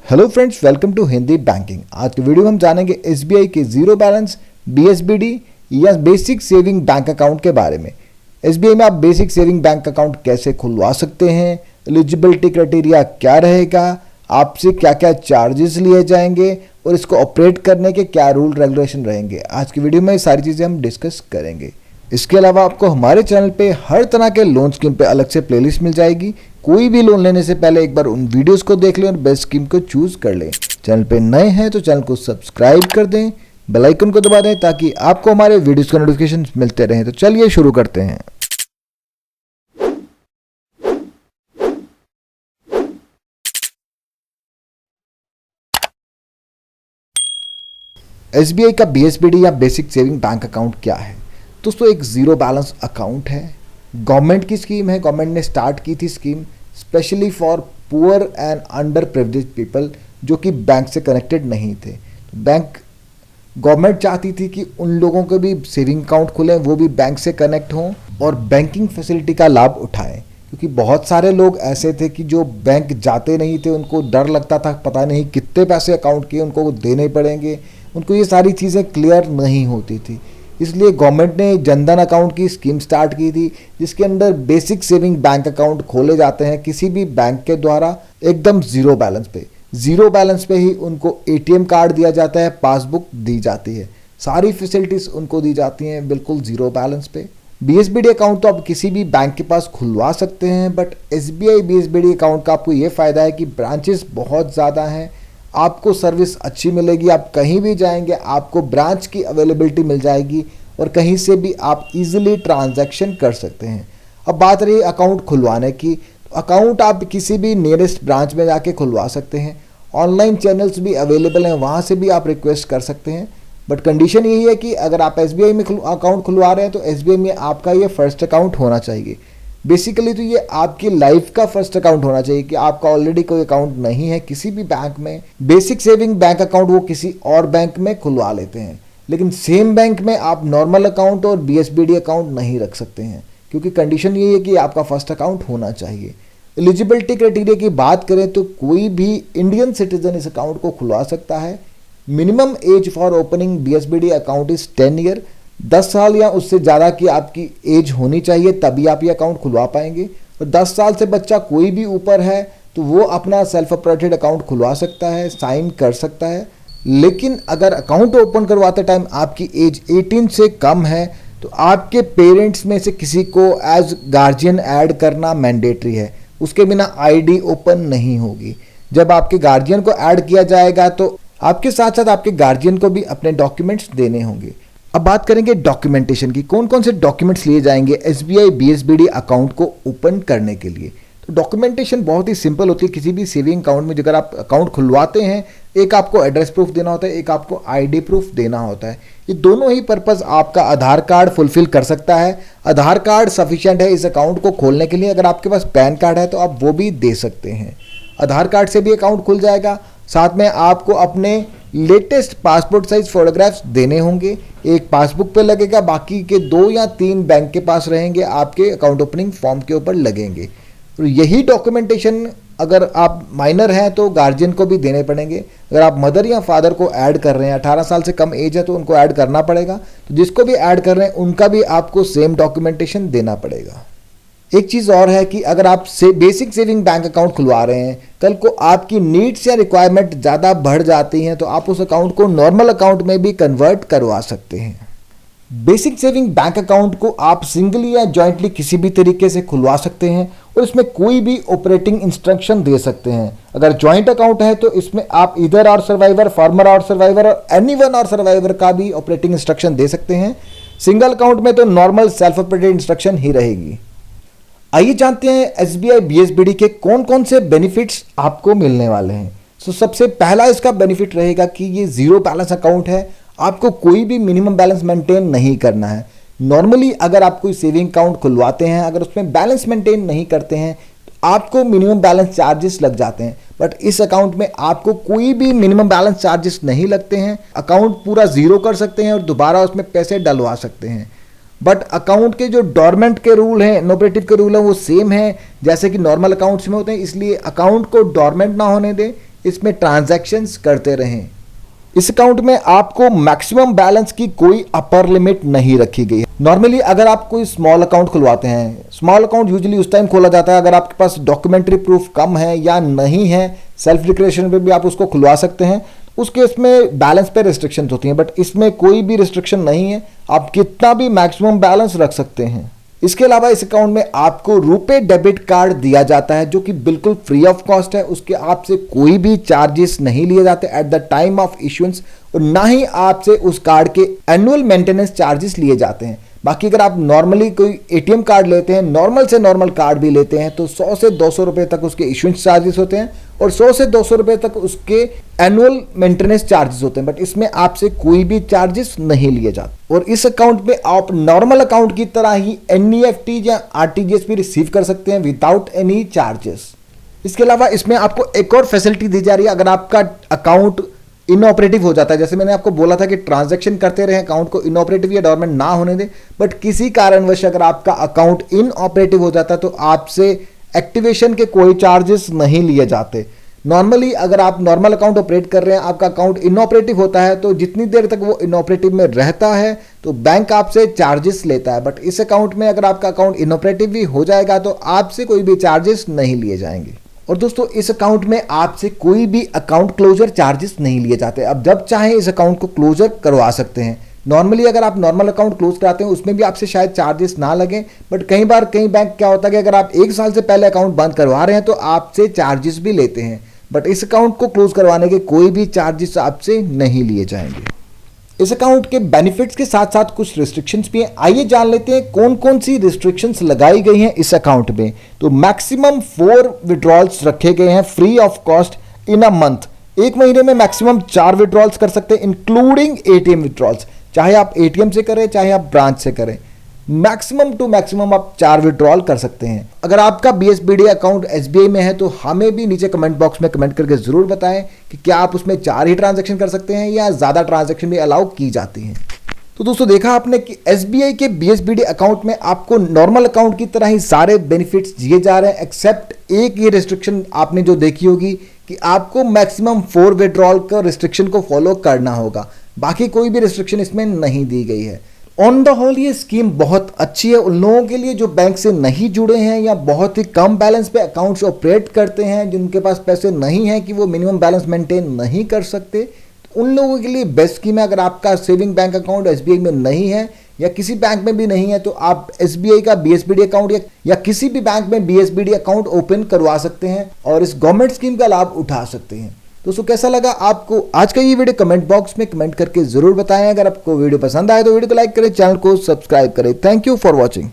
Hello friends, welcome to Hindi banking. आज के video में हम जानेंगे एसबीआई के जीरो बैलेंस बीएसबीडी या बेसिक सेविंग बैंक अकाउंट के बारे में। एसबीआई में आप बेसिक सेविंग बैंक अकाउंट कैसे खुलवा सकते हैं, एलिजिबिलिटी क्राइटेरिया क्या रहेगा, आपसे क्या क्या चार्जेस लिए जाएंगे और इसको ऑपरेट करने के क्या रूल रेगुलेशन रहेंगे। आज की वीडियो में ये सारी चीज़ें हम डिस्कस करेंगे। इसके अलावा आपको हमारे चैनल पे हर तरह के लोन स्कीम पे अलग से प्लेलिस्ट मिल जाएगी। कोई भी लोन लेने से पहले एक बार उन वीडियोस को देख लें और बेस्ट स्कीम को चूज कर लें। चैनल पे नए हैं तो चैनल को सब्सक्राइब कर दें, बेल आइकन को दबा दें ताकि आपको हमारे वीडियोस के नोटिफिकेशन मिलते रहें। तो चलिए शुरू करते हैं। एसबीआई का बीएसबीडी या बेसिक सेविंग बैंक अकाउंट क्या है? दोस्तों, एक जीरो बैलेंस अकाउंट है। गवर्नमेंट की स्कीम है। गवर्नमेंट ने स्टार्ट की थी scheme specially for poor and under privileged people जो कि बैंक से कनेक्टेड नहीं थे। गवर्नमेंट चाहती थी कि उन लोगों के भी सेविंग अकाउंट खुलें, वो भी बैंक से कनेक्ट हों और बैंकिंग फैसिलिटी का लाभ उठाएं। क्योंकि बहुत सारे लोग ऐसे थे कि जो बैंक जाते नहीं थे, उनको डर लगता था, पता नहीं कितने पैसे अकाउंट के उनको देने पड़ेंगे, उनको ये सारी चीज़ें क्लियर नहीं होती थी। इसलिए गवर्नमेंट ने जनधन अकाउंट की स्कीम स्टार्ट की थी जिसके अंदर बेसिक सेविंग बैंक अकाउंट खोले जाते हैं किसी भी बैंक के द्वारा एकदम ज़ीरो बैलेंस पे। ज़ीरो बैलेंस पे ही उनको एटीएम कार्ड दिया जाता है, पासबुक दी जाती है, सारी फैसिलिटीज़ उनको दी जाती हैं बिल्कुल ज़ीरो बैलेंस पे। बीएसबीडी अकाउंट तो आप किसी भी बैंक के पास खुलवा सकते हैं, बट एसबीआई बीएसबीडी अकाउंट का आपको ये फ़ायदा है कि ब्रांचेस बहुत ज़्यादा हैं, आपको सर्विस अच्छी मिलेगी। आप कहीं भी जाएंगे आपको ब्रांच की अवेलेबिलिटी मिल जाएगी और कहीं से भी आप इजीली ट्रांजैक्शन कर सकते हैं। अब बात रही अकाउंट खुलवाने की, तो अकाउंट आप किसी भी नियरेस्ट ब्रांच में जाके खुलवा सकते हैं। ऑनलाइन चैनल्स भी अवेलेबल हैं, वहाँ से भी आप रिक्वेस्ट कर सकते हैं। बट कंडीशन यही है कि अगर आप एसबीआई में अकाउंट खुलवा रहे हैं तो एसबीआई में आपका ये फर्स्ट अकाउंट होना चाहिए। बेसिकली तो ये आपकी लाइफ का फर्स्ट अकाउंट होना चाहिए कि आपका ऑलरेडी कोई अकाउंट नहीं है किसी भी बैंक में। बेसिक सेविंग बैंक अकाउंट वो किसी और बैंक में खुलवा लेते हैं, लेकिन सेम बैंक में आप नॉर्मल अकाउंट और बीएसबीडी अकाउंट नहीं रख सकते हैं क्योंकि कंडीशन ये है कि आपका फर्स्ट अकाउंट होना चाहिए। एलिजिबिलिटी क्राइटेरिया की बात करें तो कोई भी इंडियन सिटीजन इस अकाउंट को खुलवा सकता है। Minimum age for opening BSBD account is 10 year. 10 साल या उससे ज़्यादा की आपकी एज होनी चाहिए तभी आप ये अकाउंट खुलवा पाएंगे। और 10 साल से बच्चा कोई भी ऊपर है तो वो अपना सेल्फ ऑपरेटेड अकाउंट खुलवा सकता है, साइन कर सकता है। लेकिन अगर अकाउंट ओपन करवाते टाइम आपकी एज 18 से कम है तो आपके पेरेंट्स में से किसी को एज गार्जियन ऐड करना मैंडेटरी है, उसके बिना आईडी ओपन नहीं होगी। जब आपके गार्जियन को ऐड किया जाएगा तो आपके साथ साथ आपके गार्जियन को भी अपने डॉक्यूमेंट्स देने होंगे। अब बात करेंगे डॉक्यूमेंटेशन की, कौन कौन से डॉक्यूमेंट्स लिए जाएंगे एसबीआई बीएसबीडी अकाउंट को ओपन करने के लिए। तो डॉक्यूमेंटेशन बहुत ही सिंपल होती है। किसी भी सेविंग अकाउंट में अगर आप अकाउंट खुलवाते हैं, एक आपको एड्रेस प्रूफ देना होता है, एक आपको आईडी प्रूफ देना होता है। ये दोनों ही पर्पस आपका आधार कार्ड फुलफिल कर सकता है। आधार कार्ड सफिशिएंट है इस अकाउंट को खोलने के लिए। अगर आपके पास पैन कार्ड है तो आप वो भी दे सकते हैं। आधार कार्ड से भी अकाउंट खुल जाएगा। साथ में आपको अपने लेटेस्ट पासपोर्ट साइज फोटोग्राफ्स देने होंगे। एक पासबुक पे लगेगा, बाकी के 2 या 3 बैंक के पास रहेंगे, आपके अकाउंट ओपनिंग फॉर्म के ऊपर लगेंगे। तो यही डॉक्यूमेंटेशन अगर आप माइनर हैं तो गार्जियन को भी देने पड़ेंगे। अगर आप मदर या फादर को ऐड कर रहे हैं, 18 साल से कम एज है तो उनको ऐड करना पड़ेगा। तो जिसको भी ऐड कर रहे हैं उनका भी आपको सेम डॉक्यूमेंटेशन देना पड़ेगा। एक चीज़ और है कि अगर आप बेसिक सेविंग बैंक अकाउंट खुलवा रहे हैं, कल को आपकी नीड्स या रिक्वायरमेंट ज़्यादा बढ़ जाती हैं तो आप उस अकाउंट को नॉर्मल अकाउंट में भी कन्वर्ट करवा सकते हैं। बेसिक सेविंग बैंक अकाउंट को आप सिंगली या जॉइंटली किसी भी तरीके से खुलवा सकते हैं और इसमें कोई भी ऑपरेटिंग इंस्ट्रक्शन दे सकते हैं। अगर जॉइंट अकाउंट है तो इसमें आप इधर और सर्वाइवर, फार्मर और सर्वाइवर और एनीवन और सर्वाइवर का भी ऑपरेटिंग इंस्ट्रक्शन दे सकते हैं। सिंगल अकाउंट में तो नॉर्मल सेल्फ ऑपरेटेड इंस्ट्रक्शन ही रहेगी। आइए जानते हैं एसबीआई बीएसबीडी के कौन कौन से बेनिफिट्स आपको मिलने वाले हैं। तो सबसे पहला इसका बेनिफिट रहेगा कि ये जीरो बैलेंस अकाउंट है, आपको कोई भी मिनिमम बैलेंस मेंटेन नहीं करना है। नॉर्मली अगर आप कोई सेविंग अकाउंट खुलवाते हैं, अगर उसमें बैलेंस मेंटेन नहीं करते हैं तो आपको मिनिमम बैलेंस चार्जेस लग जाते हैं। बट इस अकाउंट में आपको कोई भी मिनिमम बैलेंस चार्जेस नहीं लगते हैं। अकाउंट पूरा जीरो कर सकते हैं और दोबारा उसमें पैसे डलवा सकते हैं। बट अकाउंट के जो डॉर्मेंट के रूल हैं, इनऑपरेटिव के रूल हैं, वो सेम हैं जैसे कि नॉर्मल अकाउंट्स में होते हैं। इसलिए अकाउंट को डॉर्मेंट ना होने दें, इसमें ट्रांजैक्शंस करते रहें। इस अकाउंट में आपको मैक्सिमम बैलेंस की कोई अपर लिमिट नहीं रखी गई है। नॉर्मली अगर आप कोई स्मॉल अकाउंट खुलवाते हैं, स्मॉल अकाउंट यूजुअली उस टाइम खोला जाता है अगर आपके पास डॉक्यूमेंट्री प्रूफ कम है या नहीं है, सेल्फ डिक्लेरेशन पे भी आप उसको खुलवा सकते हैं, उस केस में बैलेंस पे रिस्ट्रिक्शंस होती हैं, बट इसमें कोई भी रिस्ट्रिक्शन नहीं है, आप कितना भी मैक्सिमम बैलेंस रख सकते हैं। इसके अलावा इस अकाउंट में आपको रुपे डेबिट कार्ड दिया जाता है जो कि बिल्कुल फ्री ऑफ कॉस्ट है, उसके आपसे कोई भी चार्जेस नहीं लिए जाते at the time of issuance, और ना ही आपसे उस कार्ड के एनुअल मेंटेनेंस चार्जेस लिए जाते हैं। बाकी अगर आप नॉर्मली कोई एटीएम कार्ड लेते हैं, नॉर्मल से नॉर्मल कार्ड भी लेते हैं, तो 100 से 200 रुपए तक उसके इश्यूएंस चार्जेस होते हैं और 100 से 200 रुपए तक उसके एनुअल मेंटेनेंस चार्जेस होते हैं, बट इसमें आपसे कोई भी चार्जेस नहीं लिए जाते। और इस अकाउंट में आप नॉर्मल अकाउंट की तरह ही एनईएफटी या आरटीजीएस भी रिसीव कर सकते हैं विदाउट एनी चार्जेस। इसके अलावा इसमें आपको एक और फैसिलिटी दी जा रही है, अगर आपका अकाउंट इनऑपरेटिव हो जाता है, जैसे मैंने आपको बोला था कि ट्रांजैक्शन करते रहे, अकाउंट को इनऑपरेटिव या डोरमेंट ना होने दें, बट किसी कारणवश अगर आपका अकाउंट इनऑपरेटिव हो जाता है तो आपसे एक्टिवेशन के कोई चार्जेस नहीं लिए जाते। नॉर्मली अगर आप नॉर्मल अकाउंट ऑपरेट कर रहे हैं, आपका अकाउंट इनऑपरेटिव होता है, तो जितनी देर तक वो इनऑपरेटिव में रहता है तो बैंक आपसे चार्जेस लेता है, बट इस अकाउंट में अगर आपका अकाउंट इनऑपरेटिव भी हो जाएगा तो आपसे कोई भी चार्जेस नहीं लिए जाएंगे। और दोस्तों इस अकाउंट में आपसे कोई भी अकाउंट क्लोजर चार्जेस नहीं लिए जाते, अब जब चाहे इस अकाउंट को क्लोजर करवा सकते हैं। नॉर्मली अगर आप नॉर्मल अकाउंट क्लोज कराते हैं उसमें भी आपसे शायद चार्जेस ना लगे, बट कई बार कई बैंक क्या होता है कि अगर आप 1 साल से पहले अकाउंट बंद करवा रहे हैं तो आपसे चार्जेस भी लेते हैं, बट इस अकाउंट को क्लोज करवाने के कोई भी चार्जेस आपसे नहीं लिए जाएंगे। इस अकाउंट के बेनिफिट्स के साथ साथ कुछ रिस्ट्रिक्शंस भी हैं, आइए जान लेते हैं कौन कौन सी रिस्ट्रिक्शंस लगाई गई हैं इस अकाउंट में। तो मैक्सिमम 4 विड्रॉल्स रखे गए हैं free of cost in a month. एक महीने में मैक्सिमम 4 विड्रॉल्स कर सकते हैं इंक्लूडिंग एटीएम विड्रॉल्स, चाहे आप एटीएम से करें चाहे आप ब्रांच से करें, मैक्सिमम टू मैक्सिमम आप 4 विड्रॉल कर सकते हैं। अगर आपका बीएसबीडी अकाउंट एसबीआई में है तो हमें भी नीचे कमेंट बॉक्स में कमेंट करके जरूर बताएं कि क्या आप उसमें 4 ही ट्रांजैक्शन कर सकते हैं या ज्यादा ट्रांजैक्शन भी अलाउ की जाती हैं। तो दोस्तों देखा आपने कि एसबीआई के बीएसबीडी अकाउंट में आपको नॉर्मल अकाउंट की तरह ही सारे बेनिफिट्स दिए जा रहे हैं, एक्सेप्ट एक ये रिस्ट्रिक्शन आपने जो देखी होगी कि आपको मैक्सिमम 4 विड्रॉल का रिस्ट्रिक्शन को फॉलो करना होगा, बाकी कोई भी रिस्ट्रिक्शन इसमें नहीं दी गई है। ऑन द होल ये स्कीम बहुत अच्छी है उन लोगों के लिए जो बैंक से नहीं जुड़े हैं या बहुत ही कम बैलेंस पे अकाउंट्स ऑपरेट करते हैं, जिनके पास पैसे नहीं हैं कि वो मिनिमम बैलेंस मेंटेन नहीं कर सकते, तो उन लोगों के लिए बेस्ट स्कीम है। अगर आपका सेविंग बैंक अकाउंट एसबीआई में नहीं है या किसी बैंक में भी नहीं है तो आप एसबीआई का बीएसबीडी अकाउंट या किसी भी बैंक में बीएसबीडी अकाउंट ओपन करवा सकते हैं और इस गवर्नमेंट स्कीम का लाभ उठा सकते हैं। दोस्तों कैसा लगा आपको आज का ये वीडियो, कमेंट बॉक्स में कमेंट करके जरूर बताएं। अगर आपको वीडियो पसंद आए तो वीडियो को लाइक करें, चैनल को सब्सक्राइब करें। Thank you for watching.